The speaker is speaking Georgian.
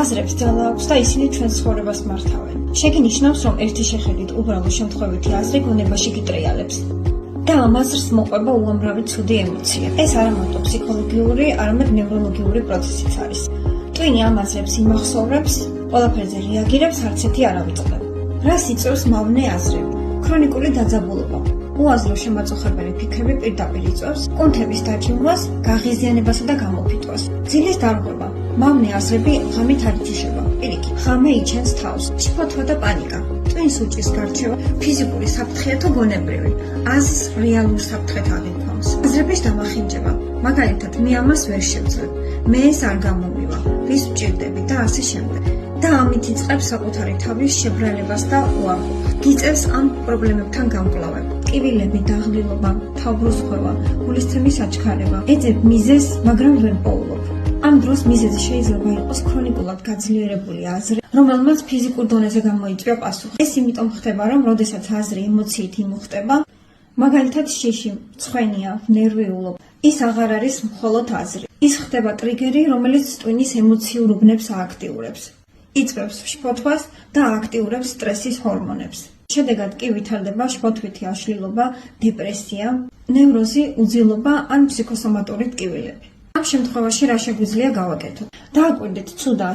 აზრებს ძალა აქვს და ისინი ჩვენს ცხოვრებას მართავენ. შეგინიშნავს, რომ ერთი შეხედვით უბრალო შემთხვევითი აზრი გონებაში გიტრიალებს. და ამ აზრს მოყვება უამრავი ცუდი ემოცია. ეს არა მარტო ფსიქოლოგიური, არამედ ნევროლოგიური პროცესიც არის. ტვინი ამ აზრებს იმახსოვრებს, ყველაფერზე რეაგირებს, არც ერთი არ ავიწყდება. რას იწვევს მავნე აზრები? ქრონიკული დაძაბულობა. უაზრო შემაწუხებელი ფიქრები პირდაპირ იწვევს კუნთების დაჭიმვას, გაღიზიანებასა და გამოფიტვას. ძილის დარღვევა. მავნე აზრები ღამით არ ითიშება. პირიქით, ღამე იჩენს თავს. შფოთვა და პანიკა. ტვინს უჭირს გარჩევა ფიზიკური საფრთხე თუ გონებრივი. აზრს რეალურ საფრთხეთ აღიქვამს. აზრების დამახინჯება. მაგალითად, მე ამას ვერ შევძლებ. მე ეს არ გამომივა. ვის ვჭირდები და ასე შემდეგ. და ამით იწყებს საკუთარი თავის შებრალებას და უარყოფას. გიწევს ამ პრობლემებთან გამკლავება. ტკივილები, დაღლილობა, თავბრუსხვევა, გულისცემის აჩქარება. ეძებ მიზეზს, მაგრამ ვერ პოულობ. ამ დროს მიზეზი შეიძლება იყოს ქრონიკულად გაძლიერებული აზრი, რომელმაც ფიზიკურ დონეზე გამოიწვია პასუხი. ეს იმიტომ ხდება, რომ როდესაც აზრი ემოციით იმუხტება, მაგალითად შიში, მწვენეა, ნერვიულობ, ის აღარ არის მხოლოდ აზრი. ის ხდება ტრიგერი, რომელიც ტვინის ემოციურ უბნებს ააქტიურებს. იწვევს შფოთვას და ააქტიურებს სტრესის ჰორმონებს. შედეგად კი ვითარდება შფოთვითი აშლილობა, დეპრესია, ნევროზი, უძილობა ან ფსიქოსომატური ტკივილები. ამ შემთხვევაში რა შეგვიძლია გავაკეთოთ? დააკვირდეთ ცუდა